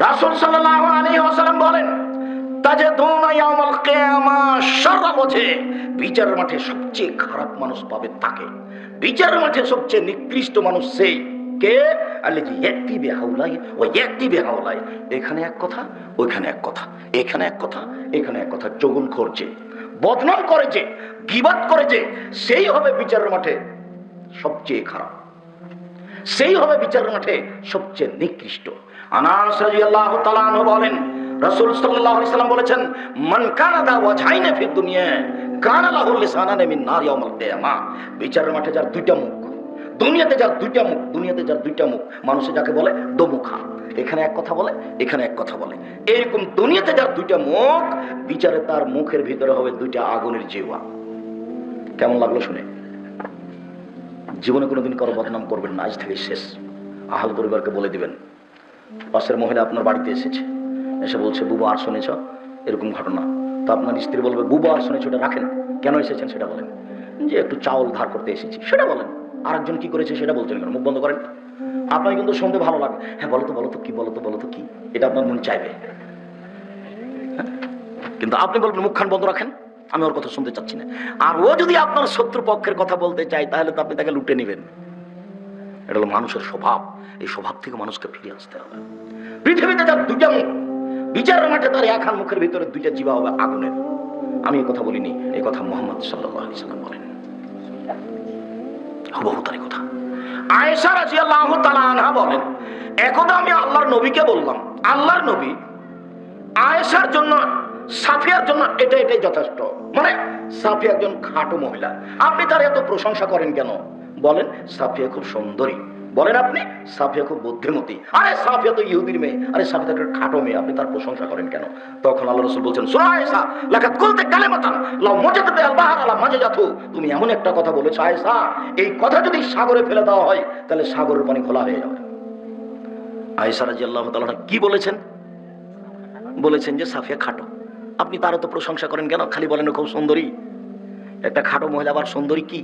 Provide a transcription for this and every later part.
রাসূল সাল্লাল্লাহু আলাইহি ওয়াসাল্লাম বলেন, তাজেদুনা ইয়াউমাল কিয়ামা শাররাল ওয়াজহি, বিচারের মাঠে সবচেয়ে খারাপ মানুষ পাবে তাকে। বিচারের মাঠে সবচেয়ে নিকৃষ্ট মানুষ সেই কে? আল্লাযী ইয়াতি বিহাউলাই ওয়া ইয়াতি বিহাউলাই। এখানে এক কথা, ওইখানে এক কথা, এখানে এক কথা, এখানে এক কথা, চগুলখোর যে, বদনাম করে যে, গীবত করে যে, সেই হবে বিচারের মাঠে সবচেয়ে খারাপ, সেই হবে বিচারের মাঠে সবচেয়ে নিকৃষ্ট। আনাস রাদিয়াল্লাহু তাআলা আনহু বলেন, রাসূল সাল্লাল্লাহু আলাইহি ওয়াসাল্লাম বলেছেন, মান কানা দা ওয়াজহাইনা ফিদ দুনিয়া কানা লাহু লিসানান মিন নার ইয়াউমাল কিয়ামা। বিচারের মাঠে যার দুইটা মুখ, দুনিয়াতে যার দুইটা মুখ, দুনিয়াতে যার দুইটা মুখ, মানুষে যাকে বলে দোমুখা, এখানে এক কথা বলে, এখানে এক কথা বলে, এরকম দুনিয়াতে যার দুইটা মুখ, বিচারে তার মুখের ভিতরে হবে দুইটা আগুনের জিহ্বা। কেমন লাগলো শুনে? জীবনে কোনোদিন কারো বদনাম করবেন না, আজ থেকে শেষ। আহল পরিবারকে বলে দিবেন, পাশের মহিলা আপনার বাড়িতে এসেছে, এসে বলছে বুবু আর শুনেছ এরকম ঘটনা, তো আপনার স্ত্রী বলবে বুবু আর শুনেছ ওটা রাখেন, কেন এসেছেন সেটা বলেন। যে একটু চাউল ধার করতে এসেছি সেটা বলেন। আরেকজন কি করেছে সেটা বলছেন কেন? মুখ বন্ধ করেন। আপনার কিন্তু শুনতে ভালো লাগে, হ্যাঁ বলো তো, বলো তো কি, বলো তো, বলো তো কি, এটা আপনার মন চাইবে, কিন্তু আপনি বলবেন মুখখান বন্ধ রাখেন, আমি ওর কথা শুনতে চাচ্ছি না। আর ও যদি আপনার শত্রু পক্ষের কথা বলতে চায় তাহলে তো আপনি তাকে লুটে নেবেন। এটা হলো মানুষের স্বভাব। এই স্বভাব থেকে মানুষকে ফিরে আসতে হবে। পৃথিবীতে যার দুইটা মুখ, বিচারের মাঠে তার একখান মুখের ভিতরে দুইটা জিহ্বা হবে আগুনের। আমি এই কথা বলিনি, এই কথা মুহাম্মদ সাল্লাল্লাহু আলাইহি ওয়াসাল্লাম বলেন। হুবহু তারই কথা। আয়েশা রাদিয়াল্লাহু তাআলা আনহা বলেন, একদা আমি আল্লাহর নবীকে বললাম, আল্লাহর নবী, আয়েশার জন্য, সাফিয়ার জন্য এটা এটাই যথেষ্ট। মানে সাফিয়া একজন খাটো মহিলা, আপনি তার এত প্রশংসা করেন কেন? বলেন সাফিয়া খুব সুন্দরী, বলেন আপনি সাফিয়া খুব বুদ্ধিমতী, আরে সাফিয়া তো ইহুদির মেয়ে, আরে সাফিয়া তো একটা খাটো মেয়ে, আপনি তার প্রশংসা করেন কেন? তখন আল্লাহ রাসূল বলছেন, শোনো আয়েশা, লাকাদ কুলতা কালিমাতান লাউ মুজাদাত আল বাহর আলা মাজাজাতু, তুমি এমন একটা কথা বলেছো আয়েশা, এই কথা যদি সাগরে ফেলে দেওয়া হয় তাহলে সাগরের পানি খোলা হয়ে যাবে। আয়েশা রাদিয়াল্লাহু তাআলা কি বলেছেন? বলেছেন যে সাফিয়া খাটো, আপনি তারও তো প্রশংসা করেন কেন? খালি বলেন খুব সুন্দরী। একটা খাটো মহিলা আবার সুন্দরী কি?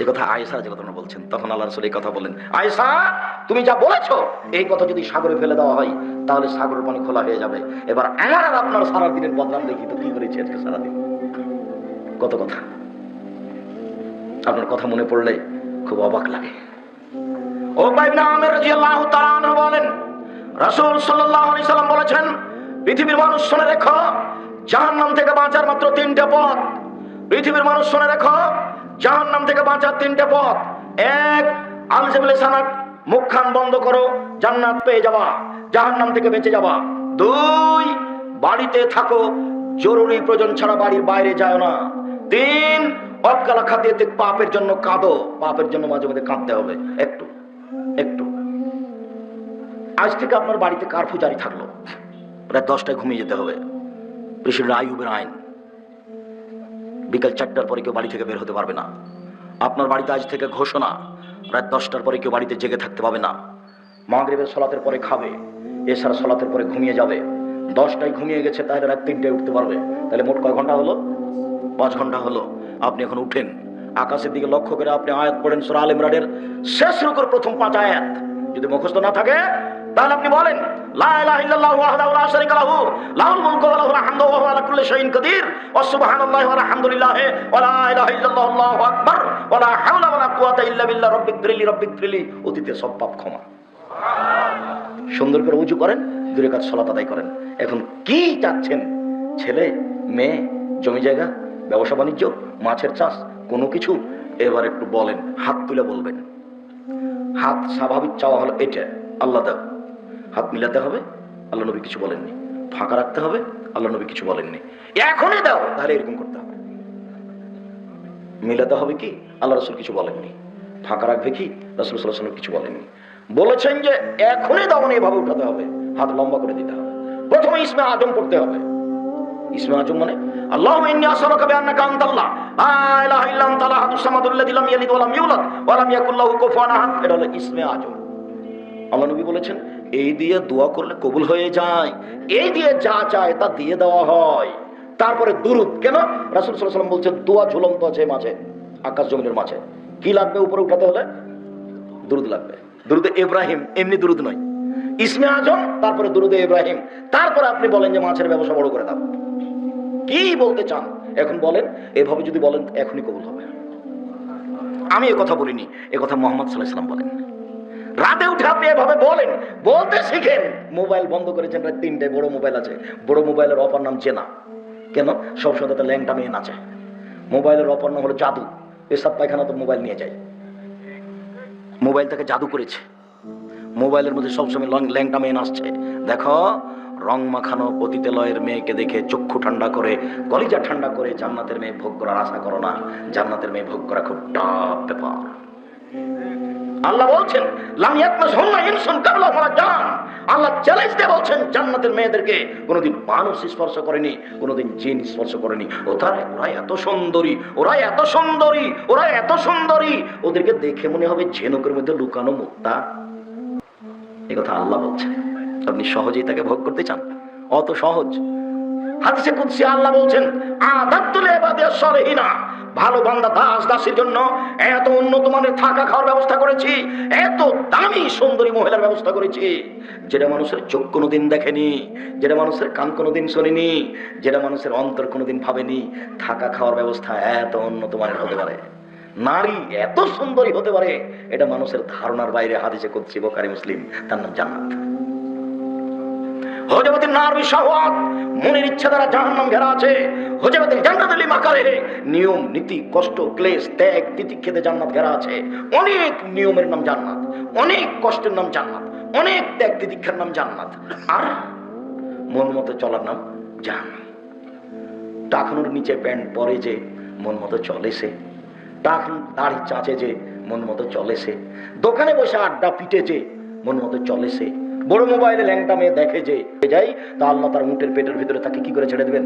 এই কথা আয়েশা রাদিয়াল্লাহু বলছেন। তখন আল্লাহ রাসূল এই কথা বললেন, আয়েশা তুমি যা বলেছো এই কথা যদি সাগরে ফেলে দেওয়া হয় তাহলে সাগরের পানি খোলা হয়ে যাবে। এবার আমার আর আপনার সারা দিনের বদনাম দেখি তো কি করেছি আজকে সারাদিন। কত কথা, আপনার কথা মনে পড়লে খুব অবাক লাগে। উকবা ইবনে আমির রাদিয়াল্লাহু তাআলা আনহু বলেন, রাসূল সাল্লাল্লাহু আলাইহি সাল্লাম বলেছেন, পৃথিবীর মানুষ শুনে রেখো, জাহান্নাম থেকে বাঁচার মাত্র তিনটা পথ। পৃথিবীর মানুষ শুনে রেখো, জাহান্নাম থেকে বাঁচার তিনটা পথ। এক, আলজাবিল সানাত, মুখখান বন্ধ করো, জান্নাত পেয়ে যাবা, জাহান্নাম থেকে বেঁচে যাবা। দুই, বাড়িতে থাকো, জরুরি প্রয়োজন ছাড়া বাড়ির বাইরে যায় না। তিন, অবকালা খাতিয়ে পাপের জন্য কাঁদো, পাপের জন্য মাঝে মাঝে কাঁদতে হবে একটু একটু। আজ থেকে আপনার বাড়িতে কারফিউ জারি থাকলো, প্রায় 10টায় ঘুমিয়ে যেতে হবে। প্রেসিডেন্ট আইয়ুবের আইন, বিকাল 4টার পরে কেউ বাড়ি থেকে বের হতে পারবে না। আপনার বাড়িতে আজ থেকে ঘোষণা, রাত 10টার পরে কেউ বাড়িতে জেগে থাকতে পারবে না। মাগরিবের সালাতের পরে খাবে, এশার সালাতের পরে ঘুমিয়ে যাবে। 10টায় ঘুমিয়ে গেছে তাহলে রাত 3টায় উঠতে পারবে, তাহলে মোট কয় ঘন্টা হলো? 5 ঘন্টা হলো। আপনি এখন উঠেন, আকাশের দিকে লক্ষ্য করে আপনি আয়াত পড়েন সূরা আল ইমরানের শেষ রুকুর প্রথম 5 আয়াত। যদি মুখস্থ না থাকে তাহলে আপনি বলেন, লা ইলাহা ইল্লাল্লাহু ওয়াহদাহু লা শারীকা লাহু লাহুল মুলকু ওয়া লাহুল হামদু ওয়া হুয়া আলা কুল্লি শাইইন কাদির ওয়া সুবহানাল্লাহি ওয়া আলহামদুলিল্লাহি ওয়া লা ইলাহা ইল্লাল্লাহু আল্লাহু আকবার ওয়া লা হাওলা ওয়া লা কুওয়াতা ইল্লা বিল্লাহ রব্বিগফিরলি। অতীতে সব পাপ ক্ষমা। সুন্দর করে ওযু করেন, 2 রাকাত সালাত আদায় করেন। এখন কি চাচ্ছেন? ছেলে, মেয়ে, জমি জায়গা, ব্যবসা বাণিজ্য, মাছের চাষ, কোনো কিছু? এবার একটু বলেন, হাত তুলে বলবেন। হাত স্বাভাবিক চাওয়া হলো এটা, আল্লাহ দাও। হাত মিলাতে হবে, আল্লাহ নবী কিছু বলেননি। ফাঁকা রাখতে হবে, আল্লাহ নবী কিছু বলেননি। এখনই দাও, তাহলে এরকম করতে হবে। মিলাতে হবে কি? আল্লাহ রাসূল কিছু বলেননি। ফাঁকা রাখবে কি? রাসূল সাল্লাল্লাহু আলাইহি ওয়াসাল্লাম কিছু বলেননি। বলেছেন যে এখনই দাও, মানে এভাবে উঠাতে হবে, হাত লম্বা করে দিতে হবে। প্রথমে ইসমে আজম পড়তে হবে। ইসমে আজম মানে আল্লাহুম্মা ইন্নী আসআলুকা বিআন্নাকা আনতাল্লাহ লা ইলাহা ইল্লা আনতা আল-আহাদুস সামাদুল্লাযী লাম ইয়ালিদ ওয়া লাম ইউলাদ ওয়া লাম ইয়াকুল লাহু কুফুয়ান আহাদ। এটা হলো ইসমে আজম। আল্লাহ নবী বলেছেন এই দিয়ে দোয়া করলে কবুল হয়ে যায়, এই দিয়ে যা চায় তা দিয়ে দেওয়া হয়। তারপরে দুরূদ। কেন? রাসূল সাল্লাল্লাহু আলাইহি ওয়াসাল্লাম বলছেন দোয়া ঝুলন্ত আছে মাঝে, আকাশ জমিনের মাঝে। কি লাগবে উপরে উঠাতে হলে? দুরূদ লাগবে। দুরূদে ইব্রাহিম এমনি দুরূদ নয়, ইসমে আজম, তারপরে দুরুদে ইব্রাহিম, তারপরে আপনি বলেন যে মাছের ব্যবসা বড় করে দাও। কি বলতে চান এখন বলেন। এভাবে যদি বলেন এখনই কবুল হবে। আমি এ কথা বলিনি, এ কথা মুহাম্মদ সাল্লাল্লাহু আলাইহি ওয়াসাল্লাম বলেন। রাতে উঠে আপনি এভাবে বলেন, বলতে শিখেন। মোবাইল বন্ধ করেছেন রাত 3টায়, বড় মোবাইল আছে, বড় মোবাইলের অপর নাম জেনা। কেন? সবসময় তাতে ল্যাংটা মেয়ে নাচে। মোবাইলের অপর নাম হলো জাদু। পেশাব পায়খানা তো মোবাইল নিয়ে যায়। মোবাইল তাকে জাদু করেছে। মোবাইলের মধ্যে সবসময় ল্যাংটা মেয়ে নাচছে। দেখো, রং মাখানো পতিতালয়ের মেয়েকে দেখে চক্ষু ঠান্ডা করে, কলিজা ঠান্ডা করে জান্নাতের মেয়ে ভোগ করার আশা করো না। জান্নাতের মেয়ে ভোগ করা খুব টাফ ব্যাপার। আল্লাহ বলছেন লাম ইয়াতমাসহুন্না ইনসুন ক্বাবলাহুম ওয়ালা জান। আল্লাহ চ্যালেঞ্জ দিয়ে বলছেন জান্নাতের মেয়েদেরকে কোনোদিন মানুষ স্পর্শ করেনি, কোনোদিন জিন স্পর্শ করেনি। ওরা এত সুন্দরী, ওরা এত সুন্দরী, ওরা এত সুন্দরী, ওদেরকে দেখে মনে হবে ঝিনুকের মধ্যে লুকানো মুক্তা। এই কথা আল্লাহ বলছেন। আপনি সহজেই তাকে ভোগ করতে চান? অত সহজ। হাদিসে কুদসি আল্লাহ বলছেন আদাতু লিইবাদিস সালিহিনা, ভালো বান্দা দাস দাসীর জন্য এত উন্নত মানের থাকা খাওয়ার ব্যবস্থা করেছি, এত দামি সুন্দরী মহিলার ব্যবস্থা করেছি, যেটা মানুষের চোখ কোনোদিন দেখেনি, যেটা মানুষের কান কোনোদিন শোনেনি, যেটা মানুষের অন্তর কোনোদিন ভাবেনি। থাকা খাওয়ার ব্যবস্থা এত উন্নত মানের হতে পারে, নারী এত সুন্দরী হতে পারে, এটা মানুষের ধারণার বাইরে। হাদিসে কুদসি বুখারী মুসলিম, তার নাম জান্নাত। হুজুরাতুন নার বিশাওয়াত, মনের ইচ্ছা দ্বারা জাহান্নাম ঘেরা আছে। হুজুরাতুল জান্নাত লি মাকারিহি, নিয়ম নীতি কষ্ট ক্লেশ ত্যাগ তিতিক্ষেতে জান্নাত ঘেরা আছে। অনেক নিয়মের নাম জান্নাত, অনেক কষ্টের নাম জান্নাত, অনেক ত্যাগ তিতিক্ষার নাম জান্নাত, আর মন মতো চলার নাম জাহান্নাম। টাকনুর নিচে প্যান্ট পরে যে মন মতো চলে সে, টাকনু দাড়ি চাঁচে যে মন মতো চলে সে, দোকানে বসে আড্ডা পিটে যে মন মতো চলে সে, বড় মোবাইলে ল্যাংটা মেয়ে দেখে যে যাই, তা আল্লাহ তার উটের পেটের ভিতরে তাকে কি করে ছেড়ে দেবেন?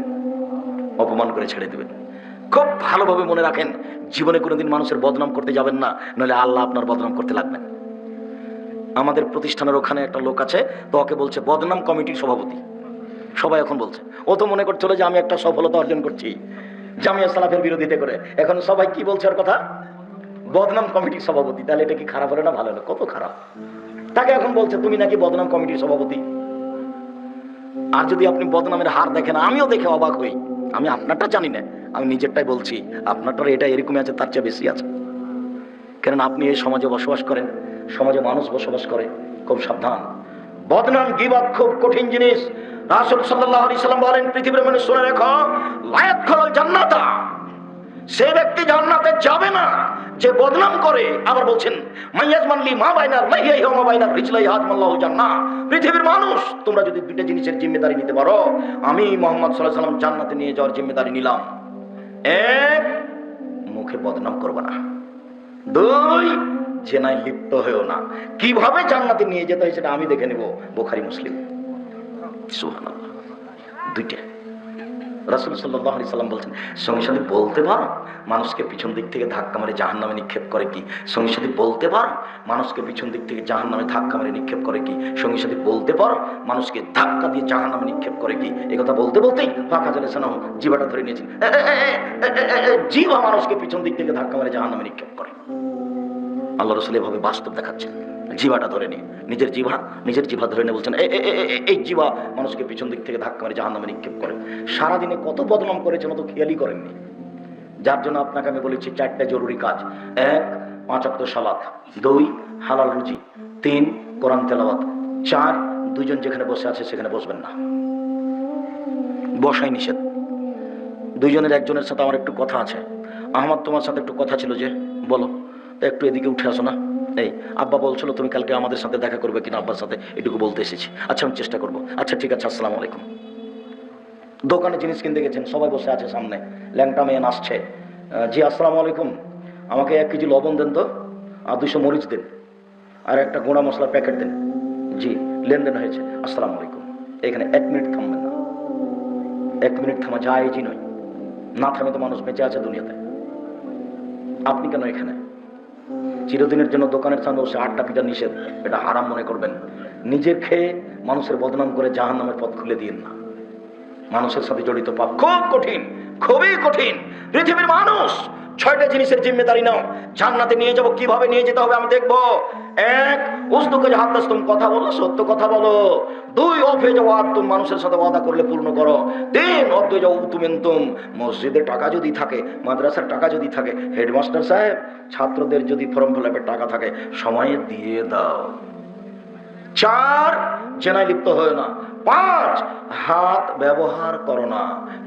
অপমান করে ছেড়ে দেবেন। খুব ভালোভাবে মনে রাখেন, জীবনে কোনোদিন মানুষের বদনাম করতে যাবেন না, নাহলে আল্লাহ আপনার বদনাম করতে লাগবেন। আমাদের প্রতিষ্ঠানের ওখানে একটা লোক আছে, তো ওকে বলছে বদনাম কমিটির সভাপতি। সবাই এখন বলছে, ও তো মনে করছিল যে আমি একটা সফলতা অর্জন করছি জামিয়া সালাফের বিরোধিতা করে। এখন সবাই কি বলছে ওর কথা? বদনাম কমিটির সভাপতি। তাহলে এটা কি খারাপ হলো না ভালো হলো? কত খারাপ। তাকে এখন বলছে তুমি নাকি বদনাম কমিটির সভাপতি। আর যদি আপনি বদনামের হার দেখেন, আমিও দেখে অবাক হই। আমি আপনারটা জানি না, আমি নিজেরটাই বলছি। আপনারটা এটা এরকমই আছে, তার চেয়ে বেশি আছে। কারণ আপনি এই সমাজে বসবাস করেন, সমাজে মানুষ বসবাস করে। খুব সাবধান। বদনাম গীবত খুব কঠিন জিনিস। রাসূল সাল্লাল্লাহু আলাইহি সাল্লাম বলেন, পৃথিবীর মানুষ শুনে রেখো, লা ইয়াদখুলুল জান্নাতা, সে ব্যক্তি জান্নাতে যাবে না যে বদনাম করে। আবার বলছেন মাইয়াজমানলি মা বাইনার লাইহি ওয়া মা বাইনার রিজলাই হাতমাল্লাহু জান্নাহ। পৃথিবীর মানুষ, তোমরা যদি দুইটা জিনিসের জিম্মেদারি নিতে পারো, আমি মুহাম্মদ সাল্লাল্লাহু আলাইহি সাল্লাম জান্নাতে নিয়ে যাওয়ার জিম্মেদারি নিলাম। এক, মুখে বদনাম করবে না। দুই, জেনায় লিপ্ত হয়েও না। কিভাবে জান্নাতে নিয়ে যেতে হয় সেটা আমি দেখে নেব। বুখারী মুসলিম। সুবহানাল্লাহ। দুইটা। রাসূল সাল্লাল্লাহু আলাইহি সাল্লাম বলছেন, সঙ্গে সাথে বলতে পারো মানুষকে পিছন দিক থেকে ধাক্কা মেরে জাহান্নামে নিক্ষেপ করে কি? সঙ্গে সাথে বলতে পারো মানুষকে পিছন দিক থেকে জাহান্নামে ধাক্কা মেরে নিক্ষেপ করে কি? সঙ্গে সাথে বলতে পারো মানুষকে ধাক্কা দিয়ে জাহান্নামে নিক্ষেপ করে কি? এই কথা বলতে বলতেই ফাঁকা জালেসানা জিভাটা ধরে নিয়েছেন। জিভা মানুষকে পিছন দিক থেকে ধাক্কা মেরে জাহান্নামে নিক্ষেপ করে। আল্লাহ রাসূল এভাবে বাস্তব দেখাচ্ছেন। জিভাটা ধরে নিয়ে, নিজের জিভা ধরে নিয়ে বলছেন, এই জিভা মানুষকে পিছন দিক থেকে ধাক্কা মেরে জাহান্নামে নিক্ষেপ করে। সারাদিনে কত বদনাম করেছেন, অত খেয়ালই করেননি। যার জন্য আপনাকে আমি বলেছি 4টা জরুরি কাজ। 1, 5 ওয়াক্ত সালাত। 2, হালাল রুজি। 3, কোরআন তেলাওয়াত। 4, দুইজন যেখানে বসে আছে সেখানে বসবেন না, বসাই নিষেধ। দুইজনের একজনের সাথে আমার একটু কথা আছে। আহমদ, তোমার সাথে একটু কথা ছিল যে, বলো। একটু এদিকে উঠে আসো না। এই আব্বা বলছিল তুমি কালকে আমাদের সাথে দেখা করবে কিনা, আব্বার সাথে এটুকু বলতে এসেছি। আচ্ছা, আমি চেষ্টা করবো। আচ্ছা ঠিক আছে, আসসালামু আলাইকুম। দোকানে জিনিস কিনতে গেছেন, সবাই বসে আছে সামনে, ল্যাংটা মেয়ে নাচছে। জি আসসালামু আলাইকুম, আমাকে 1 কেজি লবণ দেন তো, আর 200 মরিচ দেন, আর একটা গোড়া মশলার প্যাকেট দেন। জি, লেনদেন হয়েছে, আসসালামু আলাইকুম। এখানে 1 মিনিট থামবেন না। 1 মিনিট থামা জায়েজই নয়। না থামে তো মানুষ বেঁচে আছে দুনিয়াতে। আপনি কেন এখানে? চিরদিনের জন্য দোকানের সামনে বসে আড্ডা পিটা নিষেধ, এটা হারাম মনে করবেন। নিজের খেয়ে মানুষের বদনাম করে জাহান্নামের পথ খুলে দিন না। মানুষের সাথে জড়িত পাপ খুব কঠিন, খুবই কঠিন। পৃথিবীর মানুষ 6টা জিনিসের জিম্মেদারি নাও। জান্নাতে নিয়ে যাব, কিভাবে নিয়ে যেতে হবে আমি দেখবো। 1, উসদুকে হাদ্দাস, তুমি কথা বলো, সত্য কথা বলো। 2, অফে ওয়াদ, তুমি মানুষের সাথে ওয়াদা করলে পূর্ণ করো। 3, অদ্দে যাও তুমেন্তুম, মসজিদের টাকা যদি থাকে, মাদ্রাসার টাকা যদি থাকে, হেডমাস্টার সাহেব ছাত্রদের যদি ফর্ম ফিল আপের টাকা থাকে সময়ে দিয়ে দাও। 4, জেনায় লিপ্ত হয় না। 5, হাত ব্যবহার করো না,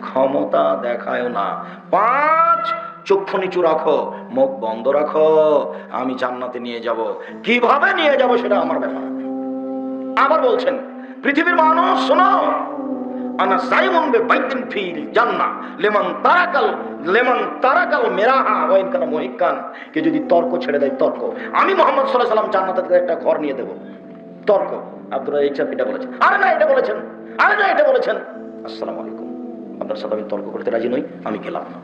ক্ষমতা দেখায় না। 5, চক্ষু নিচু রাখো, মুখ বন্ধ রাখো। আমি জান্নাতে নিয়ে যাব, কিভাবে নিয়ে যাব সেটা আমার ব্যাপার। আবার বলছেন, পৃথিবীর মানুষ শোনো, আনা সাইমুন বিবাইতিন ফিল জান্নাহ লিমান তারাকাল মিরাহা ওয়া ইন কানা মুহিক্কান। কে যদি তর্ক ছেড়ে দেয়, তর্ক, আমি মুহাম্মদ সাল্লাল্লাহু আলাইহি ওয়াসাল্লাম জান্নাতে থেকে একটা ঘর নিয়ে দেব। তর্ক, আব্দুর রাজ্জাক সাহেব এটা বলেছেন, আরে না এটা বলেছেন, আরে না এটা বলেছেন। আসসালামু আলাইকুম, আপনার সাথে আমি তর্ক করতে রাজি নই, আমি গেলাম না।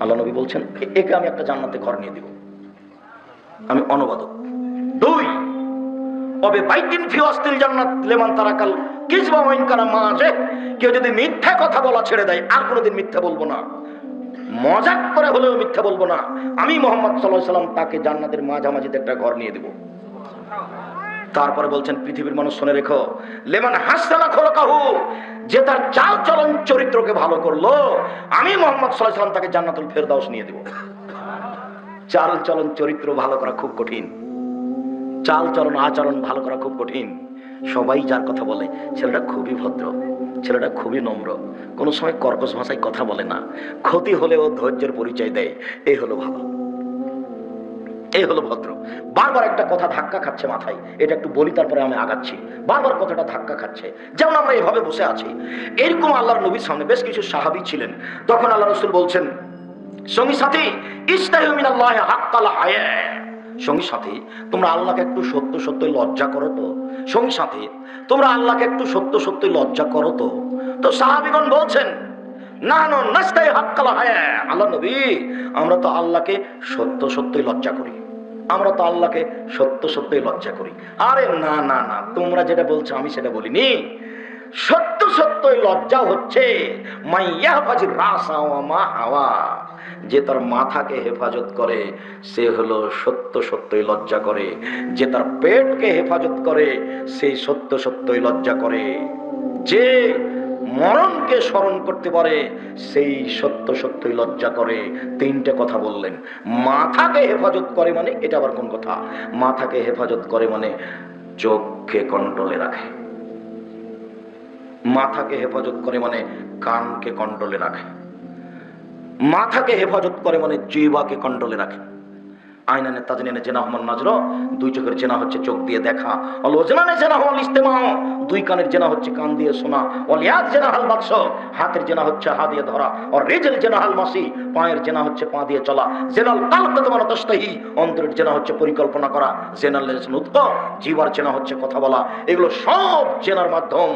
আল্লাহ নবী বলছেন, একে আমি একটা জান্নাতে ঘর নিয়ে দিব, আমি অনুবাদক। 2, অবে বাইতিন ফি ওয়াসতিল জান্নাত লিমান তারাকাল কিযবা ওয়া ইন কানা মাযে। কেউ যদি মিথ্যা কথা বলা ছেড়ে দেয়, আর কোনোদিন মিথ্যা বলবো না, মজাক করে হলেও মিথ্যা বলবো না। আমি মুহাম্মদ সাল্লাল্লাহু আলাইহি ওয়াসাল্লাম তাকে জান্নাতের মাঝামাঝিতে একটা ঘর নিয়ে দেব। তারপরে বলছেন, পৃথিবীর মানুষ শুনে রেখো, লেমান হাসানা খলকাহু, যে তার চাল চলন চরিত্রকে ভালো করলো, আমি মুহাম্মদ সাল্লাল্লাহু আলাইহি ওয়াসাল্লাম তাকে জান্নাতুল ফেরদাউস নিয়ে দেব। চাল চলন চরিত্র ভালো করা খুব কঠিন, চাল চলন আচরণ ভালো করা খুব কঠিন। সবাই যার কথা বলে ছেলেটা খুবই ভদ্র, ছেলেটা খুবই নম্র, কোনো সময় কর্কশ ভাষায় কথা বলে না, ক্ষতি হলেও ধৈর্যের পরিচয় দেয়, এই হলো ভালো, এই হলো ভদ্র। বারবার একটা কথা ধাক্কা খাচ্ছে মাথায়, এটা একটু বলি তারপরে আমি আগাচ্ছি। বারবার কথাটা ধাক্কা খাচ্ছে, যেমন আমরা এভাবে বসে আছি, এরকম আল্লাহর নবীর সামনে বেশ কিছু সাহাবী ছিলেন। তখন আল্লাহ রাসূল বলছেন, সঙ্গী সাথী, ইস্তাহিউ মিনাল্লাহি হাক্কাল হায়া, সঙ্গী সাথী তোমরা আল্লাহকে একটু সত্য সত্যই লজ্জা করো তো, সঙ্গী সাথী তোমরা আল্লাহকে একটু সত্য সত্যই লজ্জা করো তো। তো সাহাবীগণ বলছেন, না না নাস্তাই হাক্কাল হায়া, আল্লাহ নবী আমরা তো আল্লাহকে সত্য সত্যই লজ্জা করি, আমরা তো আল্লাহকে সত্য সত্যই লজ্জা করি। আরে না না না, তোমরা যেটা বলছো আমি সেটা বলিনি। সত্য সত্যই লজ্জা হচ্ছে মাইয়াহফাজির রাসা ওয়া মা হাওয়া, যে তার মাথাকে হেফাজত করে সে হলো সত্য সত্যই লজ্জা করে, যে তার পেটকে হেফাজত করে সেই সত্য সত্যই লজ্জা করে, যে মরণকে স্মরণ করতে পারে সেই সত্য সত্যই লজ্জা করে। 3টে কথা বললেন। মাথাকে হেফাজত করে মানে, এটা আবার কোন কথা? মাথাকে হেফাজত করে মানে চোখকে কন্ট্রোলে রাখে, মাথাকে হেফাজত করে মানে কানকে কন্ট্রোলে রাখে, মাথাকে হেফাজত করে মানে জিহ্বাকে কন্ট্রোলে রাখে। আইনানে তাজনিনে জেনা হমান নাজর, 2 চোখের জেনা হচ্ছে চোখ দিয়ে দেখা, অল ওজনানে জেনা হল ইস্তেমা, 2 কানের জেনা হচ্ছে কান দিয়ে শোনা, অল ইয়াদ জেনা হাল বাদশ, হাতের জেনা হচ্ছে হাত দিয়ে ধরা, আর রিজল জেনা হাল মাসি, পায়ের জেনা হচ্ছে পা দিয়ে চলা, জেনাল কালব তোমার তস্তাহি, অন্তরের জেনা হচ্ছে পরিকল্পনা করা, জেনাল নুতক, জিহ্বার জেনা হচ্ছে কথা বলা। এগুলো সব জেনার মাধ্যম।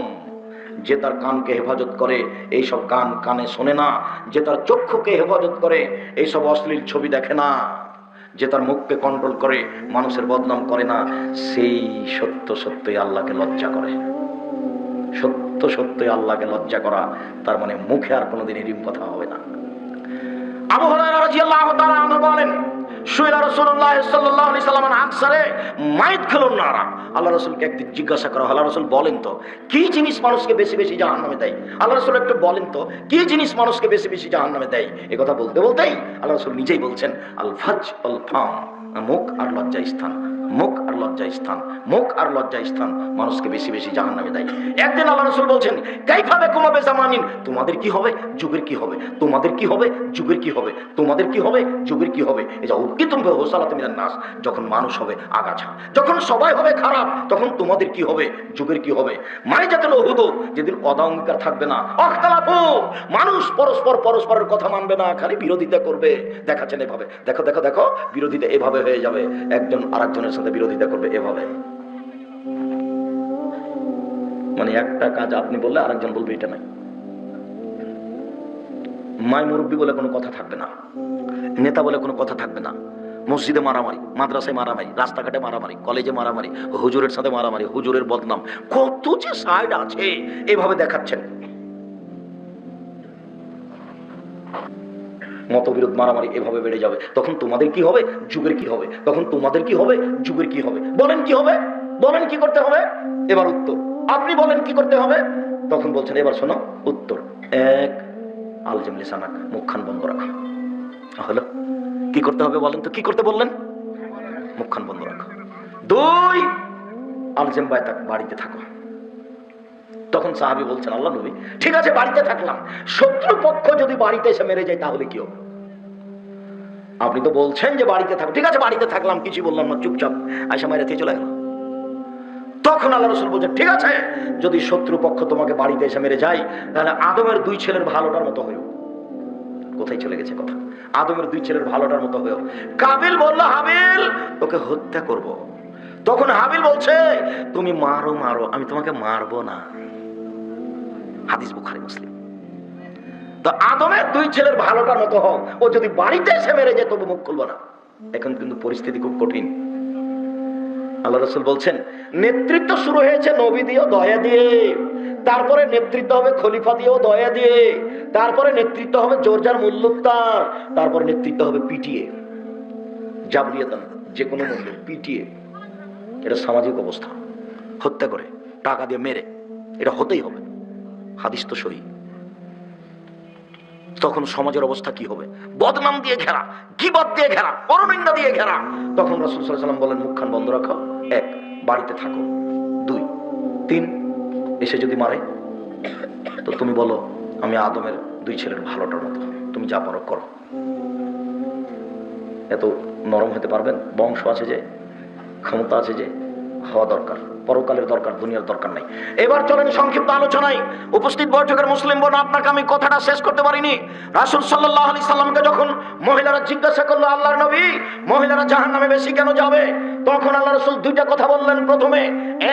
যে তার কানকে হেফাজত করে এইসব গান কানে শোনে না, যে তার চক্ষুকে হেফাজত করে এইসব অশ্লীল ছবি দেখে না, যে তার মুখকে কন্ট্রোল করে মানুষের বদনাম করে না, সেই সত্য সত্যই আল্লাহকে লজ্জা করে। সত্য সত্যই আল্লাহকে লজ্জা করা তার মানে মুখে আর কোনোদিন এরকম কথা হবে না। আবু হুরায়রা রাদিয়াল্লাহু তাআলা আনহু বলেন, শুইলা রাসূলুল্লাহ সাল্লাল্লাহু আলাইহি সাল্লাম আকসারে মাইত খেলুন নারা। আল্লাহ রাসূলকে একদিন জিজ্ঞাসা করা হলো, আল্লাহ রাসূল বলেন তো কি জিনিস মানুষকে বেশি বেশি জাহান্নামে দেয়? আল্লাহ রাসূল একটু বলেন তো কি জিনিস মানুষকে বেশি বেশি জাহান্নামে দেয়? এই কথা বলতে বলতেই আল্লাহ রাসূল নিজেই বলছেন, আল ফাজ আল ফাম, মুখ আর লজ্জা স্থান, মুখ আর লজ্জা স্থান, মুখ আর লজ্জা স্থান মানুষকে বেশি বেশি জাহান্নামে দেয়। একদিন আল্লাহ রাসূল বলছেন, কাইফা বিকুম বিজামানিন, তোমাদের কি হবে যুগের কি হবে, তোমাদের কি হবে যুগের কি হবে, তোমাদের কি হবে যুগের কি হবে। এই যে উকিতুম বিহুসালাতি মিনান নাস, যখন মানুষ হবে আগাছা, যখন সবাই হবে খারাপ, তখন তোমাদের কি হবে যুগের কি হবে। মানে যাতে উহুদ, যেদিন অদা অঙ্গীকার থাকবে না, অখতালাফু, মানুষ পরস্পর পরস্পরের কথা মানবে না, খালি বিরোধিতা করবে। দেখাচ্ছেন এভাবে, দেখো দেখো দেখো বিরোধিতা এভাবে হয়ে যাবে, একজন আরেকজনের সাথে বিরোধিতা করবে এভাবে। মানে একটা কাজ আপনি বললে আরেকজন বলবে এটা নাই। মাই মুরব্বী বলে কোনো কথা থাকবে না, নেতা বলে কোনো কথা থাকবে না। মসজিদে মারামারি, মাদ্রাসায় মারামারি, রাস্তাঘাটে মারামারি, কলেজে মারামারি, হুজুরের সাথে মারামারি, হুজুরের বদনাম, কত যে সাইড আছে এভাবে দেখাচ্ছেন। মতবিরোধ মারামারি এভাবে বেড়ে যাবে, তখন তোমাদের কি হবে, যুগের কি হবে, তখন তোমাদের কি হবে, যুগের কি হবে। বলেন কি হবে, বলেন কি করতে হবে। এবার উত্তর, আপনি বলেন কি করতে হবে। তখন বলছেন, এবার শোনো উত্তর। এক, আলজিম লিসানাক, মুখখান বন্ধ রাখো। হলো, কি করতে হবে বলেন তো, কি করতে বললেন, মুখখান বন্ধ রাখো। দুই, আলজিম বায়তাক, বাড়িতে থাকো। তখন সাহাবী বলছেন, আল্লাহ নবী ঠিক আছে বাড়িতে থাকলাম, শত্রুপক্ষ যদি বাড়িতে এসে মেরে যায় তাহলে কি হবে। আপনি তো বলছেন যে বাড়িতে থাকো, ঠিক আছে বাড়িতে থাকলাম, কিছু বললাম না, চুপচাপ আয়সা মেরে দিয়ে চলে গেল। তখন আল্লাহ রাসূল বলছেন, ঠিক আছে যদি শত্রুপক্ষ তোমাকে বাড়িতে এসে মেরে যায় তাহলে আদমের দুই ছেলের ভালোটার মতো হয়েও। কোথায় চলে গেছে কথা, আদমের দুই ছেলের ভালোটার মতো হয়েও। কাবিল বলল, হাবিল তোকে হত্যা করব। তখন হাবিল বলছে, তুমি মারো মারো, আমি তোমাকে মারবো না। হাদিস বুখারী মুসলিম। তো আদমের দুই ছেলের ভালোটার মতো হোক, ও যদি বাড়িতে এসে মেরে যায় তবু মুখ খুলবো না। এখন কিন্তু পরিস্থিতি খুব কঠিন। আল্লাহ রাসূল বলছেন, নেতৃত্ব শুরু হয়েছে নবী দিয়ে, দয়া দিয়ে, তারপরে নেতৃত্ব হবে খলিফা দিয়েও, দয়া দিয়ে, তারপরে নেতৃত্ব হবে জোরজার মুল্লুকতার, তারপরে নেতৃত্ব হবে পিটিয়ে, জাবরিয়াতান, যে কোনো মূল্যে পিটিয়ে। এটা সামাজিক অবস্থা, হত্যা করে টাকা দিয়ে মেরে, এটা হতেই হবে। হাদিস তো সহিহ। তখন সমাজের অবস্থা কি হবে, বদনাম দিয়ে ঘেরা, গীবত দিয়ে ঘেরা, পরনিন্দা দিয়ে ঘেরা। তখন রাসূল সাল্লাল্লাহু আলাইহি ওয়াসাল্লাম বলেন, মুখখান বন্ধ রাখো। এক, বাড়িতে থাকো। দুই, তিন, এসে যদি মারে তো তুমি বলো আমি আদমের দুই ছেলের ভালোটার মতো, তুমি যা পারো করো। এত নরম হতে পারবেন? বংশ আছে যে, ক্ষমতা আছে যে, হওয়া দরকার। পরকালের দরকার, দুনিয়ার দরকার নাই। এবার চলেন সংক্ষিপ্ত আলোচনায়। উপস্থিত বৈঠকের মুসলিম বোন, আপনাকে আমি কথাটা শেষ করতে পারিনি। রাসূল সাল্লাল্লাহু আলাইহি সাল্লামকে যখন মহিলারা জিজ্ঞাসা করলো, আল্লাহর নবী মহিলারা জাহান্নামে বেশি কেন যাবে, তখন আল্লাহ রাসূল দুইটা কথা বললেন। প্রথমে,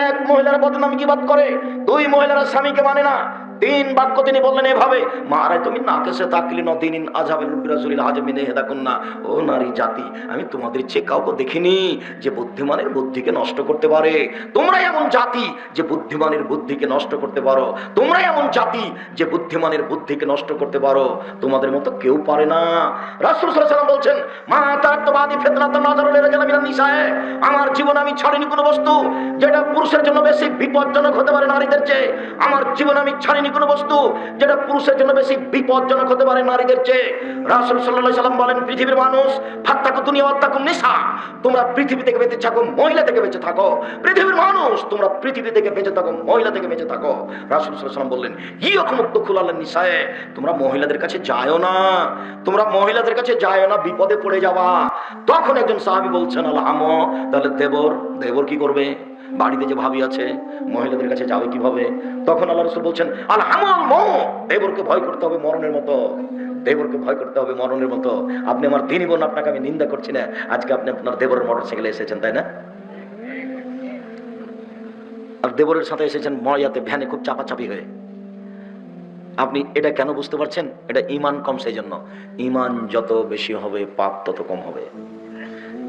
এক, মহিলারা বদনাম গীবত করে। দুই, মহিলারা স্বামীকে মানে না। তিন বাক্য তিনি বললেন এভাবে, মারে তুমি নাকেসে তাকলি নদিনিন আযাবিল বিরাজুলিল হাজমিনে হেদাকুন্না। ও নারী জাতি, আমি তোমাদের চেয়ে কাউকে দেখিনি যে বুদ্ধিমানের বুদ্ধিকে নষ্ট করতে পারে। তোমরাই এমন জাতি যে বুদ্ধিমানের বুদ্ধিকে নষ্ট করতে পারো। তোমরাই এমন জাতি যে বুদ্ধিমানের বুদ্ধিকে নষ্ট করতে পারো। তোমাদের মতো কেউ পারে না। রাসূল সাল্লাল্লাহু আলাইহি ওয়াসাল্লাম বলছেন, মা তাকতবাদি ফিতনাতুন নাযারুল রিজালি মিনান নিসায়ে। আমার জীবনে আমি ছাড়িনি কোনো বস্তু যেটা পুরুষের জন্য বেশি বিপজ্জনক হতে পারে নারীদের চেয়ে। আমার জীবনে আমি ছাড়িনি কোনো বস্তু যেটা পুরুষের জন্য বেশি বিপজ্জনক হতে পারে নারীদের চেয়ে। রাসূল সাল্লাল্লাহু আলাইহি ওয়াসাল্লাম বলেন, পৃথিবীর মানুষ ফাত্তাকু দুনিয়া ওয়াত্তাকুন নিসা, তোমরা পৃথিবী থেকে বেঁচে থাকো, মহিলা থেকে বেঁচে থাকো। পৃথিবীর মানুষ, তোমরা পৃথিবী থেকে বেঁচে থাকো, মহিলা থেকে বেঁচে থাকো। রাসূল সাল্লাল্লাহু আলাইহি ওয়াসাল্লাম বললেন, ইয়াকুম দুখুলাল নিসায়ে, তোমরা মহিলাদের কাছে যায়ও না, তোমরা মহিলাদের কাছে যায়ও না, বিপদে পড়ে যাবা। তখন একজন সাহাবী বলছেন, আলহাম, তাহলে দেবর কি করবে? বাড়িতে যে ভাবি আছে, মহিলাদের কাছে যাবে কিভাবে? তখন আল্লাহ রাসূল বলছেন, আলহামুল মউত, দেবরকে ভয় করতে হবে মরণের মতো, দেবরকে ভয় করতে হবে মরণের মতো। আপনি আমার দিনী বোন, আপনাকে আমি নিন্দা করছি না। আজকে আপনি আপনার দেবরের মোটরসাইকেলে এসেছেন, তাই না? আর দেবরের সাথে এসেছেন মরিয়াতে, ভ্যানে খুব চাপাচাপি হয়ে। আপনি এটা কেন বুঝতে পারছেন? এটা ঈমান কম, সেই জন্য। ঈমান যত বেশি হবে পাপ তত কম হবে।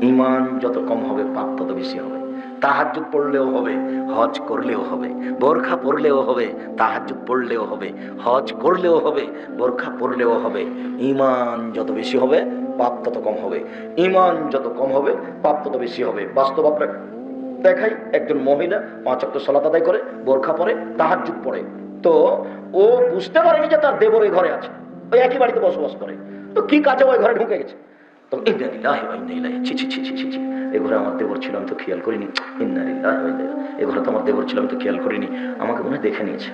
ঈমান যত কম হবে পাপ তত বেশি হবে। তাহাজ্জুদ পড়লেও হবে, হজ করলেও হবে, বোরখা পরলেও হবে, তাহাজ্জুদ পড়লেও হবে, হজ করলেও হবে, বোরখা পরলেও হবে। ঈমান যত বেশি হবে পাপ তত কম হবে। ঈমান যত কম হবে পাপ তত বেশি হবে। বাস্তব আপনাকে দেখাই, একজন মহিলা 5 ওয়াক্ত সালাত আদায় করে, বোরখা পরে, তাহাজ্জুদ পড়ে। তো ও বুঝতে পারেনি যে তার দেবর ওই ঘরে আছে, ওই একই বাড়িতে বসবাস করে। তো কি কাজে ওই ঘরে ঢুকে গেছে। তখন ইন্না লিল্লাহি ওয়া ইন্না ইলাইহি, ছি ছি ছি ছি ছি, এই ঘরে আমার দেবর ছিল, আমি তো খেয়াল করিনি। ইন্না লিল্লাহি ওয়া ইন্না ইলাইহি, এই ঘরে তো আমার দেবর ছিল, আমি তো খেয়াল করিনি। আমাকে মনে হয় দেখে নিয়েছে,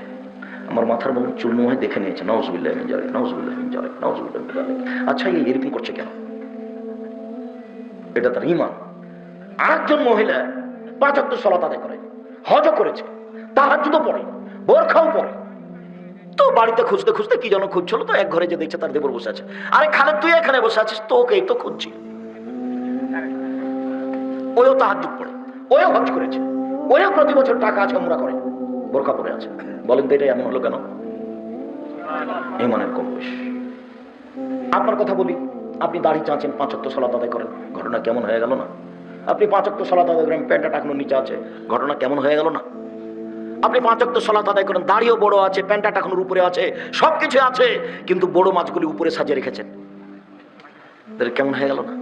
আমার মাথার মনে চুল মনে হয় দেখে নিয়েছে। নাউযুবিল্লাহি মিন যালিক, নাউযুবিল্লাহি মিন যালিক, নাউযুবিল্লাহি মিন যালিক। আচ্ছা, এই এরকম করছে কেন? এটা তার ঈমান। আরেকজন মহিলা 5 ওয়াক্ত সালাত আদায় করে, হজও করেছে, তাহাজ্জুদও পড়ে, বোরখাও পড়ে। তো বাড়িতে খুঁজতে খুঁজতে কি যেন খুঁজছিল, তো এক ঘরে যে দেখছে তার দেবর বসে আছে। আরে খালেদ, তুই এখানে বসে আছিস, তোকেই তো খুঁজছি। ওও তাহাজ্জুদ পড়ে, ওও হজ করেছে, ওও প্রতি বছর টাকা আছে, উমরা করে, বোরখা পরে আছে। বলেন তো এটা এমন হলো কেন? ঈমানের কম বেশ। আপনার কথা বলি, আপনি দাড়ি চাঁচেন, 5 ওয়াক্ত সালাত আদায় করেন, ঘটনা কেমন হয়ে গেল না? আপনি 5 ওয়াক্ত সালাত আদায় করেন, প্যান্টটা টাকানোর নিচে আছে, ঘটনা কেমন হয়ে গেল না? আপনি 5 ওয়াক্ত সালাত আদায় করেন, দাড়িও বড় আছে, প্যান্টটা টাকানোর উপরে আছে, সবকিছু আছে, কিন্তু বড় মাছগুলি উপরে সাজিয়ে রেখেছেন। কেমন হয়ে গেল না?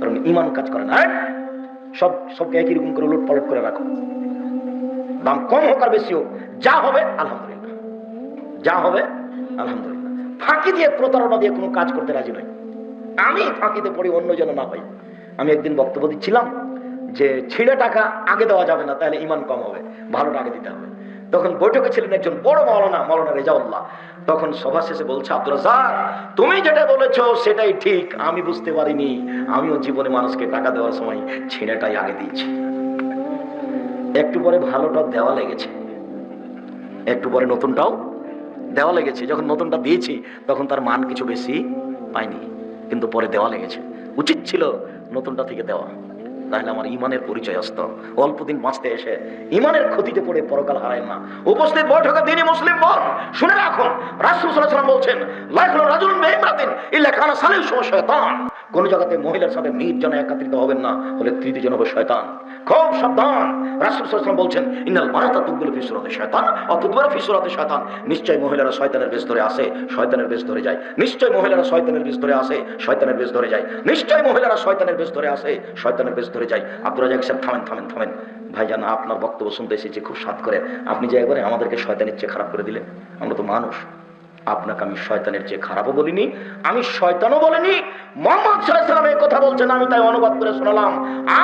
কারণ ইমান কাজ করে না। সবকে একই রকম করে লুট পালট করে রাখো, দাম কম হোক আর বেশি হোক, যা হবে আলহামদুলিল্লাহ, যা হবে আলহামদুলিল্লাহ। ফাঁকি দিয়ে প্রতারণা দিয়ে কোনো কাজ করতে রাজি নই। আমি ফাঁকিতে পড়ি, অন্য যেন না হয়। আমি একদিন বক্তব্য দিচ্ছিলাম যে ছিঁড়ে টাকা আগে দেওয়া যাবে না, তাহলে ইমান কম হবে, ভালোটা আগে দিতে হবে। তখন বৈঠকে ছিলেন একজন বড় মাওলানা রেজাউল্লাহ। তখন সভা শেষে বলছে, আব্দুর রাজ্জাক, তুমি যেটা বলেছো সেটাই ঠিক, আমি বুঝতে পারিনি, আমিও জীবনে মানুষকে টাকা দেওয়ার সময় ছিঁড়েটাই আগে দিয়েছি। একটু পরে ভালোটা দেওয়া লেগেছে, একটু পরে নতুনটাও দেওয়া লেগেছে। যখন নতুনটা দিয়েছি তখন তার মান কিছু বেশি পাইনি, কিন্তু পরে দেওয়া লেগেছে। উচিত ছিল নতুনটা থেকে দেওয়া, তাহলে আমার ইমানের পরিচয় আসতো। অল্প দিন বাঁচতে এসে ইমানের ক্ষতিতে পড়ে পরকাল হারায় না। উপস্থিত বৈঠকে দিনী মুসলিম বল, শুনে রাখুন, রাসূল সাল্লাল্লাহু আলাইহি ওয়াসাল্লাম বলছেন, লা ইয়াখলু রাজুলুন বিইমরাতিন ইল্লা কানা সালিসুহু শায়তান। কোন জায়গাতে মহিলার সাথে নির্জনে একত্রিত হবেন না, হলে তৃতীয় জন হবে শয়তান। খুব সাবধান। রাসূল সাল্লাল্লাহু আলাইহি ওয়াসাল্লাম বলছেন, ইন্নাল মারাতা তুকবিলু ফি সূরাতি শায়তান ওয়া তুদবিরু ফি সূরাতি শায়তান। নিশ্চয় মহিলারা শয়তানের বেশ ধরে আসে, শয়তানের বেশ ধরে যায়। নিশ্চয় মহিলারা শয়তানের বেশ ধরে আসে, শয়তানের বেশ ধরে যায়। নিশ্চয় মহিলারা শয়তানের বেশ ধরে আসে, শয়তানের বেশ ধরে যায়। আব্দুর রাজ্জাক সাহেব, থামেন ভাইজান, আপনার বক্তব্য শুনতে এসেছি খুব স্বাদ করে। আপনি যে একবারে আমাদেরকে শয়তানের চেয়ে খারাপ করে দিলেন। আমরা তো মানুষ, আপনাকে আমি শয়তানের চেয়ে খারাপও বলিনি, আমি শয়তানও বলিনি। মুহাম্মদ সাল্লাল্লাহু আলাইহি ওয়াসাল্লাম এই কথা বলছেন, আমি তাই অনুবাদ করে শোনালাম।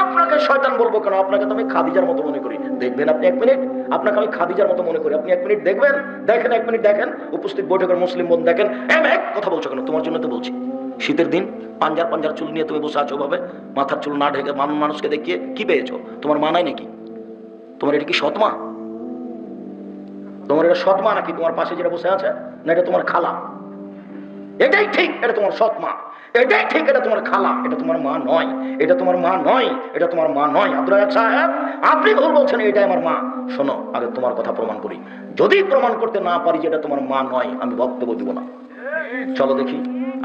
আপনাকে শয়তান বলবো কেন? আপনাকে তো আমি খাদিজার মতো মনে করি। দেখবেন আপনি 1 মিনিট, আপনাকে আমি খাদিজার মতো মনে করি। আপনি 1 মিনিট দেখবেন, দেখেন 1 মিনিট দেখেন। উপস্থিত বৈঠকের মুসলিম বোন দেখেন। এক কথা বলছো কেন? তোমার জন্য তো বলছি। শীতের দিন পাঞ্জার চুল নিয়ে তুমি বসে আছো ভাবে, মাথার চুল না ঢেকে মানুষকে দেখিয়ে কি পেয়েছো? তোমার মা নাই নাকি? তোমার এটা কি সৎমা? তোমার এটা সৎমা নাকি? তোমার পাশে যেটা বসে আছে, না এটা তোমার খালা? এটাই ঠিক, এটা তোমার সৎমা। এটাই ঠিক, এটা তোমার খালা। এটা তোমার মা নয়, এটা তোমার মা নয়, এটা তোমার মা নয়। আব্দুর রাজ্জাক সাহেব, আপনি ভুল বলছেন, এটাই আমার মা। শোনো, আগে তোমার কথা প্রমাণ করি। যদি প্রমাণ করতে না পারি যে এটা তোমার মা নয়, আমি বক্তব্য দিব না। চলো দেখি,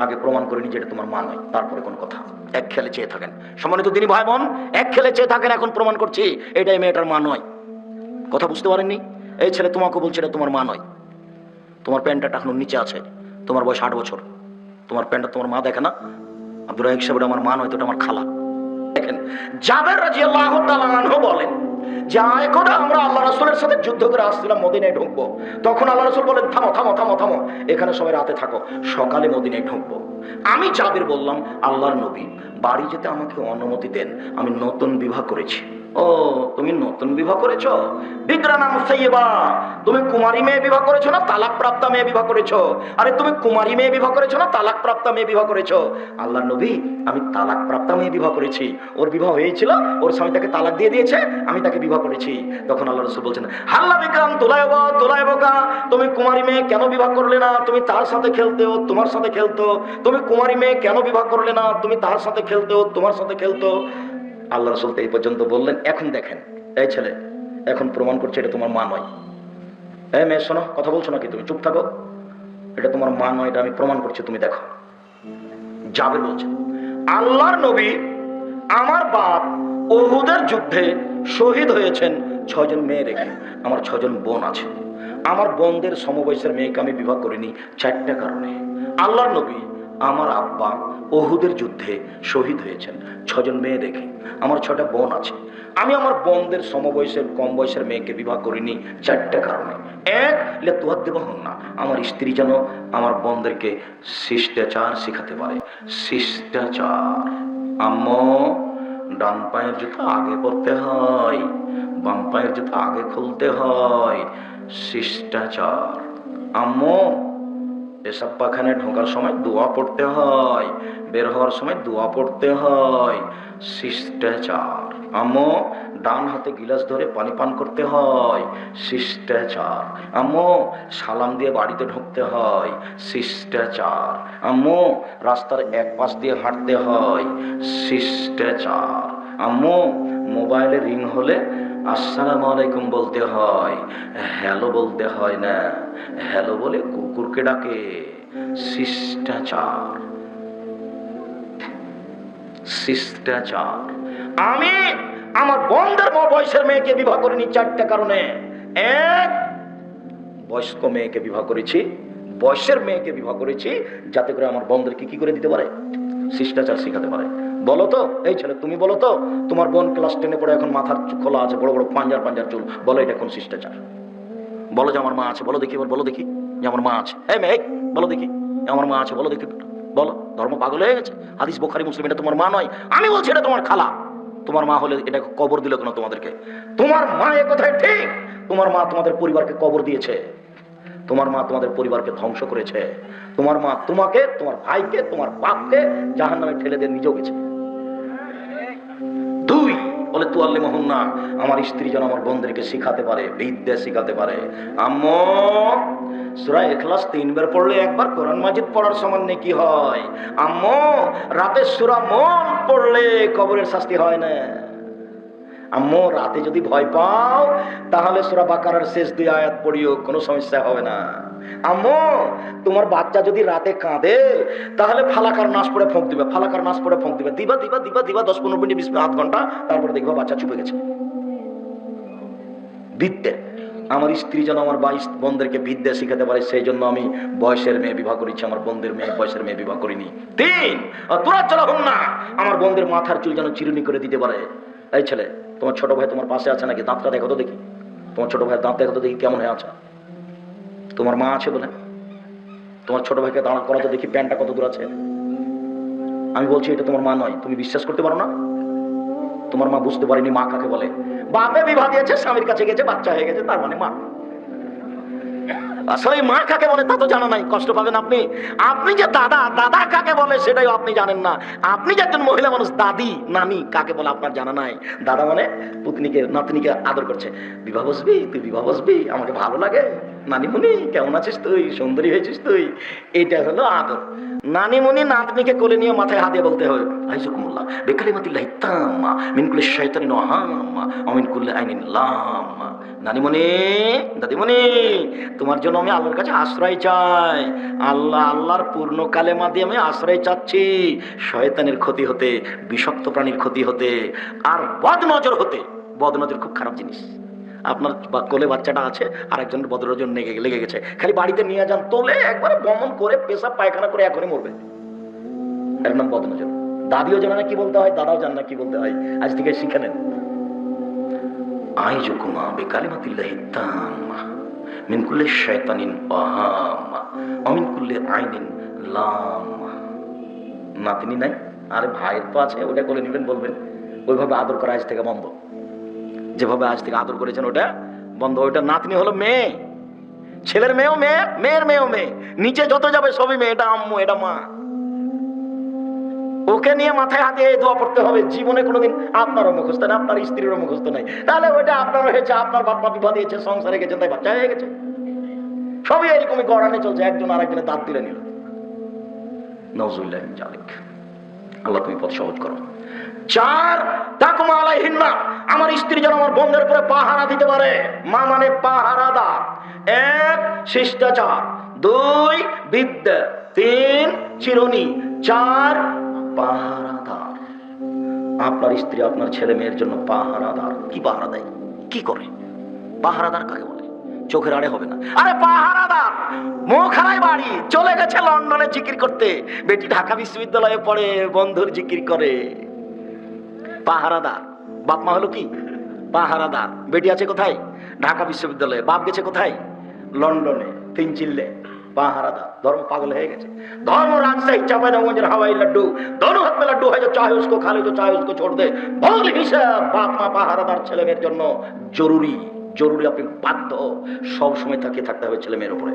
আগে প্রমাণ করিনি যে এটা তোমার মা নয়, তারপরে কোন কথা। এক খেলে চেয়ে থাকেন, সম্মানিত দিনী ভাই বোন, এক খেলে চেয়ে থাকেন। এখন প্রমাণ করছি এটাই মেয়েটার মা নয়। কথা বুঝতে পারেননি? এই ছেলে তোমাকে বলছে এটা তোমার মা নয়। তোমার প্যান্টটা এখনো নিচে আছে, তোমার বয়স 8 বছর, তোমার প্যান্টটা তোমার মা দেখে না? আব্দুর রাজ্জাক সাহেব, আমার মা নয়, তো এটা আমার খালা। দেখেন, জাবের রাদিয়াল্লাহু তাআলা আনহু বলেন যে এখন আমরা আল্লাহ রাসূলের সাথে যুদ্ধ করে আসছিলাম, মদিনায় ঢুকবো। তখন আল্লাহ রাসূল বলেন, থামো থামো থামো থামো, এখানে সবাই রাতে থাকো, সকালে মদিনায় ঢুকবো। আমি জাবের বললাম, আল্লাহর নবী, বাড়ি যেতে আমাকে অনুমতি দেন, আমি নতুন বিবাহ করেছি। ও, তুমি নতুন বিবাহ করেছো? বিকরানা মুসাইয়্যিবা, তুমি কুমারী মেয়ে বিবাহ করেছো না তালাক প্রাপ্তা মেয়ে বিবাহ করেছো? আরে তুমি কুমারী মেয়ে বিবাহ করেছো না তালাক প্রাপ্তা মেয়ে বিবাহ করেছো? আল্লাহর নবী, আমি তালাক প্রাপ্তা মেয়ে বিবাহ করেছি। ওর বিবাহ হয়েছিল, ওর স্বামী তাকে তালাক দিয়ে দিয়েছে, আমি তাকে বিবাহ করেছি। তখন আল্লাহ রাসূল বলছেন, হাল্লা বিকরাম তোলাইবকা, তুমি কুমারী মেয়ে কেন বিবাহ করলে না? তুমি তার সাথে খেলতে, ও তোমার সাথে খেলতো। তুমি কুমারী মেয়ে কেন বিবাহ করলে না? তুমি তার সাথে খেলতে, ও তোমার সাথে খেলতো। আল্লাহ রাসূল এই পর্যন্ত বললেন। এখন দেখেন, এই ছেলে এখন প্রমাণ করছে এটা তোমার মা নয়। এই মেয়ে শোনো, কথা বলছো নাকি? তুমি চুপ থাকো। এটা তোমার মা নয়, এটা আমি প্রমাণ করছি, তুমি দেখো। জাবের বলছেন, আল্লাহর নবী, আমার বাপ উহুদের যুদ্ধে শহীদ হয়েছেন 6 জন মেয়ে রেখে। আমার 6 জন বোন আছে। আমার বোনদের সমবয়সের মেয়েকে আমি বিবাহ করিনি 4টা কারণে। আল্লাহর নবী, আমার আব্বা উহুদের যুদ্ধে শহীদ হয়েছেন 6 জন মেয়ে রেখে। আমার 6টা বোন আছে। আমি আমার বোনদের সমবয়সের কম বয়সের মেয়েকে বিবাহ করিনি 4টা কারণে। এক, না, আমার স্ত্রী যেন আমার বোনদেরকে শিষ্টাচার শিখাতে পারে। শিষ্টাচার। আম্মু, ডান পায়ের জুতো আগে পরতে হয়, বাম পায়ের জুতো আগে খুলতে হয়। শিষ্টাচার। আম্মু, পেশাব পাখানে ঢোকার সময় দোয়া পড়তে হয়, বের হওয়ার সময় দোয়া পড়তে হয়। শিষ্টাচার। আম্মু, ডান হাতে গিলাস ধরে পানি পান করতে হয়। শিষ্টাচার। আম্মু, সালাম দিয়ে বাড়িতে ঢুকতে হয়। শিষ্টাচার। আম্মু, রাস্তার এক পাশ দিয়ে হাঁটতে হয়। শিষ্টাচার। আম্মু, মোবাইলে রিং হলে আসসালামু আলাইকুম বলতে হয়, হ্যালো বলতে হয় না। হ্যালো বলে কুকুরকে ডাকে। শিষ্টাচার। শিষ্টাচার। আমি আমার বোনদের বয়সের মেয়েকে বিবাহ করিনি 4টা কারণে। এক, বয়স্ক মেয়েকে বিবাহ করেছি, বয়সের মেয়েকে বিবাহ করেছি, যাতে করে আমার বোনদেরকে কি করে দিতে পারে? শিষ্টাচার শিখাতে পারে। বলো তো, এই ছেলে তুমি বলো তো, তোমার বোন ক্লাস 10-এ পড়ে, এখন মাথার খোলা আছে, বড় বড় পাঞ্জার পাঞ্জার চুল, বলো এটা কোন শিষ্টাচার? বলো যে আমার মা আছে, বলো দেখি, এবার বলো দেখি যে আমার মা আছে। এই মেয়ে, বলো দেখি আমার মা আছে, বলো দেখি, বলো। ধর্ম পাগল হয়ে গেছে। হাদিস বুখারী মুসলিম, এটা তোমার মা নয়, আমি বলছি এটা তোমার খালা। তোমার মা হলে এটা কবর দিল কেন তোমাদেরকে? তোমার মা এ কথাই ঠিক, তোমার মা তোমাদের পরিবারকে কবর দিয়েছে, তোমার মা তোমাদের পরিবারকে ধ্বংস করেছে, তোমার মা তোমাকে, তোমার ভাইকে, তোমার বাপকে জাহান্নামে ঠেলে দিয়ে নিজেও গেছে। দুই, বলে তু আল্লি মোহন্না, আমার স্ত্রী যেন আমার বোনদেরকে শিখাতে পারে, বিদ্যা শিখাতে পারে। আম্মু, সূরা ইখলাস 3 বার পড়লে একবার কোরআন মাজিদ পড়ার সমান নেকি হয়। আম্মু, রাতে সূরা মুলক পড়লে কবরের শাস্তি হয় না। আম্মু, রাতে যদি ভয় পাও তাহলে সূরা বাকারার শেষ 2 আয়াত পড়িও, কোনো সমস্যা হবে না। আম্মু, তোমার বাচ্চা যদি রাতে কাঁদে তাহলে ফালাকার নাস পড়ে ফোঁক দিবে, ফালাকার নাস পড়ে ফোঁক দিবে, দিবা দিবা দিবা দিবা 10-15 মিনিট, 20 মিনিট, আধ ঘন্টা, তারপরে দেখবা বাচ্চা চুপে গেছে। বিদ্যে, আমার স্ত্রী যেন আমার বোনদেরকে বিদ্যা শিখাতে পারে, সেই জন্য আমি বয়সের মেয়ে বিবাহ করেছি, আমার বোনদের মেয়ে বয়সের মেয়ে বিবাহ করিনি। 3, তোরা চলা হন না, আমার বোনদের মাথার চুল যেন চিরুনি করে দিতে পারে। এই ছেলে, তোমার ছোট ভাই তোমার পাশে আছে নাকি? দাঁতটা দেখো তো দেখি, তোমার ছোট ভাইয়ের দাঁত দেখো তো দেখি কেমন হয়ে আছে। তোমার মা আছে বলে তোমার ছোট ভাইকে দাঁড়া করা তো দেখি, প্যান্টটা কত দূর আছে। আমি বলছি এটা তোমার মা নয়, তুমি বিশ্বাস করতে পারো না? তোমার মা বুঝতে পারেনি মা কাকে বলে। বাপে বিবাহ দিয়েছে, স্বামীর কাছে গেছে, বাচ্চা হয়ে গেছে, তার মানে মা। আসলে মা কাকে বলে তা তো জানা নাই, কষ্ট পাবেন আপনি। আপনি যে দাদা, দাদা কাকে বলে সেটাই আপনি জানেন না। আপনি যে একজন মহিলা মানুষ, দাদি নানি কাকে বলে আপনার জানা নাই। দাদা মানে পুতনিকে নাতনিকে আদর করছে, বিবাহ বসবি, তুই বিবাহ বসবি, আমাকে ভালো লাগে, নানিমুনি কেমন আছিস তুই, সুন্দরী হয়েছিস তুই, এটা হলো আদর। নানিমুনি নাতনিকে কোলে নিয়ে মাথায় হাত দিয়ে বলতে হবে আইজুকুমুল্লাহ বিকালিমাতিল্লাহি তাম্মা মিন কুল্লি শাইতানিন ওয়া হাম্মা ওয়া মিন কুল্লি আইনিন লাম্মা। নানিমুনি, দাদিমুনি, তোমার জন্য আমি আল্লাহর কাছে আশ্রয় চাই। আল্লাহর পূর্ণ কালেমা দিয়ে আমি আশ্রয় চাচ্ছি শয়তানের ক্ষতি হতে, বিষাক্ত প্রাণীর ক্ষতি হতে, আর বদনজর হতে। বদনজর খুব খারাপ জিনিস। আপনার কোলে বাচ্চাটা আছে, আর একজনের বদনজর লেগে গেছে, খালি বাড়িতে নিয়ে যান, তোলে একবারে বমন করে পেশাব পায়খানা করে এখনই মরবে, এর নাম বদনজর। দাদিও জানে না কি বলতে হয়, দাদাও জানে না কি বলতে হয়, আজ থেকে শিখে নেন। আইজুকুমা বিকালিমাতিল্লাহি তাম্মা মিন কুল্লি শাইতানিন ওয়া হাম্মা ওয়া মিন কুল্লি আইনিন লাম্মা। নাতনি নাই, আরে ভাইয়ের তো আছে, ওটা কোলে নেবেন, বলবেন। ওইভাবে আদর করা আজ থেকে বন্ধ, যেভাবে আজ থেকে আদর করেছেন ওটা বন্ধ। ওইটা নাতনি হলো মেয়ে, ছেলের মেয়েও মেয়ে, মেয়ের মেয়েও মেয়ে, নিচে যত যাবে সবই মেয়ে। এটা আম্মু, এটা মা। ওকে নিয়ে মাথায় হাতে দোয়া পড়তে হবে। জীবনে কোনোদিন আপনারও মুখস্থ নেই, আপনার স্ত্রীরও মুখস্থ নেই, তাহলে ওইটা আপনার হয়েছে, আপনার বাপ মা বিবাহ দিয়েছে, সংসারে গেছেন, তাই বাচ্চা হয়ে গেছে। সবই এরকমই গড়ানে চলছে, একজন আরেকজনের দাঁত তুলে নিল। নাউজুবিল্লাহ মিন যালিক। আল্লাহ তুমি পথ সহজ করো। 4, তাকুমা আলাইহিন্না, আমার স্ত্রী যেন আমার বোনদের উপরে পাহারা দিতে পারে। মা মানে পাহারাদার। 1, শিষ্টাচার। 2, বিদ্যা। 3, চিরুনি। 4, পাহারাদার। আপনার স্ত্রী আপনার ছেলে মেয়ের জন্য পাহারাদার। কি পাহারা দেয়, কি করে? পাহারাদার কাকে বলে? চোখের আড়ে হবে না। আরে পাহারাদার মুখারায় বাড়ি, চলে গেছে লন্ডনে জিকির করতে, বেটি ঢাকা বিশ্ববিদ্যালয়ে পড়ে, বন্ধুর জিকির করে। পাহারাদার। বাপ মা হলো কি? পাহারাদার। বেটি আছে কোথায়? ঢাকা বিশ্ববিদ্যালয়ে। বাপ গেছে কোথায়? লন্ডনে। 3 চিল্লে পাহারাদার। ধর্ম পাগল হয়ে গেছে। धर्म राजशाही चापाईनबाबगंज हवाई लड्डू, दोनों हाथ में लड्डू है, जो चाहे उसको खा ले, जो चाहे उसको छोड़ दे। ভুল হিসাব। বাপ মা পাহারাদার ছেলে মেয়ের জন্য জরুরি, জরুরি। আপনি বাধ্য সব সময় তাকিয়ে থাকতে হবে ছেলে মেয়ের উপরে।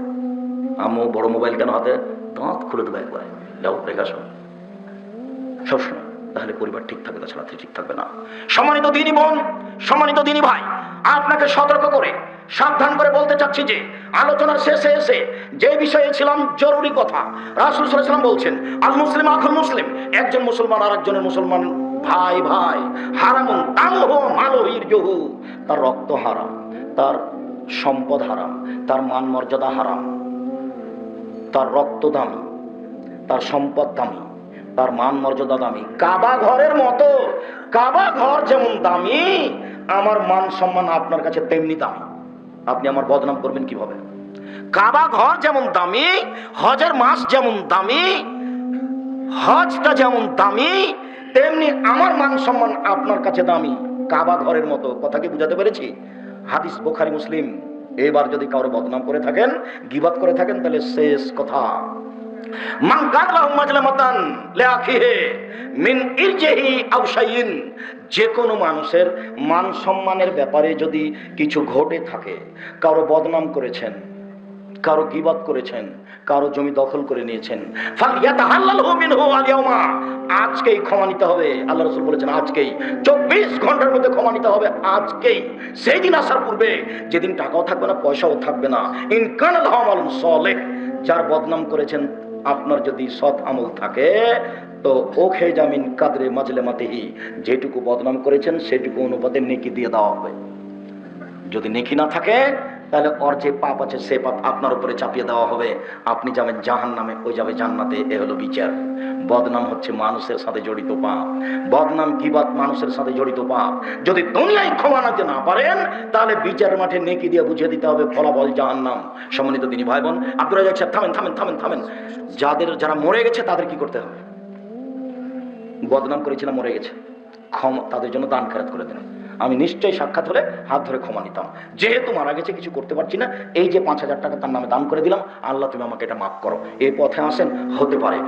আম্মু বড় মোবাইল কেন হাতে? দাঁত খুলে দেবে একবারে, যাও রেখে আসো সবসময়, তাহলে পরিবার ঠিক থাকবে, তাছাড়া ঠিক থাকবে না। সম্মানিত দিনী বোন, সম্মানিত দিনী ভাই, আপনাকে সতর্ক করে সাবধান করে বলতে চাচ্ছি যে আলোচনার শেষে এসে যে বিষয়ে ছিলাম জরুরি কথা, রাসূল সাল্লাল্লাহু আলাইহি ওয়াসাল্লাম বলছেন আল মুসলিম আখুল মুসলিম, একজন মুসলমান আর একজনের মুসলমান ভাই ভাই। হারামুন দামুহু মালুহু ইরজুহু, তার রক্ত হারাম, তার সম্পদ হারাম, তার মান মর্যাদা হারাম। তার রক্ত দামি, তার সম্পদ দামি, তার মান মর্যাদা দামি। কাবা ঘরের মতো, কাবা ঘর যেমন দামি, আমার মান সম্মান আপনার কাছে তেমনি দামি। আপনি আমার বদনাম করবেন কিভাবে? কাবা ঘর যেমন দামি, হজের মাস যেমন দামি, হজটা যেমন দামি, তেমনি আমার মান সম্মান আপনার কাছে দামি, কাবা ঘরের মতো। কথা কি বুঝাতে পেরেছি? হাদিস বুখারী মুসলিম। এবার যদি কারো বদনাম করে থাকেন, গীবত করে থাকেন, তাহলে শেষ কথা, মান কাতালাহু মাজলামাতান লিআখিহি মিন ইরজিহি আও শাইইন, যে কোনো মানুষের মান সম্মানের ব্যাপারে যদি কিছু ঘটে থাকে, কারো বদনাম করেছেন, কারো গীবত করেছেন, কারো জমি দখল করে নিয়েছেন, ফালইয়াতাহাল্লালহু মিনহু আল-ইয়াওমা, আজকেই ক্ষমা নিতে হবে। আল্লাহ রাসূল বলেছেন আজকেই, 24 ঘন্টার মধ্যে ক্ষমা নিতে হবে, আজকেই। সেই দিন আসার পূর্বে, যেদিন টাকাও থাকবে না, পয়সাও থাকবে না। ইন কানা লাহু আমালুন সালিহ, যার বদনাম করেছেন আপনার যদি সৎ আমল থাকে, তো ও খেজা মিন কাদরে মাজলামাতিহি, যেটুকু বদনাম করেছেন সেটুকু অনুপাতে নেকি দিয়ে দেওয়া হবে। যদি নেকি না থাকে, তাহলে ওর যে পাপ আছে সে পাপ আপনার উপরে চাপিয়ে দেওয়া হবে, আপনি যাবেন জাহান্নামে, ওই যাবে জান্নাতে। এ হলো বিচার। বদনাম হচ্ছে মানুষের সাথে জড়িত পাপ, বদনাম গীবত মানুষের সাথে জড়িত পাপ। যদি দুনিয়ায় ক্ষমা নিতে না পারেন, তাহলে বিচারের মাঠে নেকি দিয়ে বুঝিয়ে দিতে হবে ফলাফল জাহান্নাম। সম্মানিত দিনী ভাই বোন, আব্দুর রাজ্জাক সাহেব, থামেন থামেন থামেন থামেন। যারা মরে গেছে তাদের কি করতে হবে? বদনাম করেছিলাম, মরে গেছে, ক্ষমা, তাদের জন্য দান খেরাত করে দেন। আমি নিশ্চয়ই সাক্ষাৎ হলে হাত ধরে ক্ষমা নিতাম। যেহেতু মারা গেছে, কিছু করতে পারছি না, এই যে 5,000 টাকা তার নামে দান করে দিলাম, আল্লাহ তুমি আমাকে এটা মাফ করো, এই পথে আসেন, হতে পারে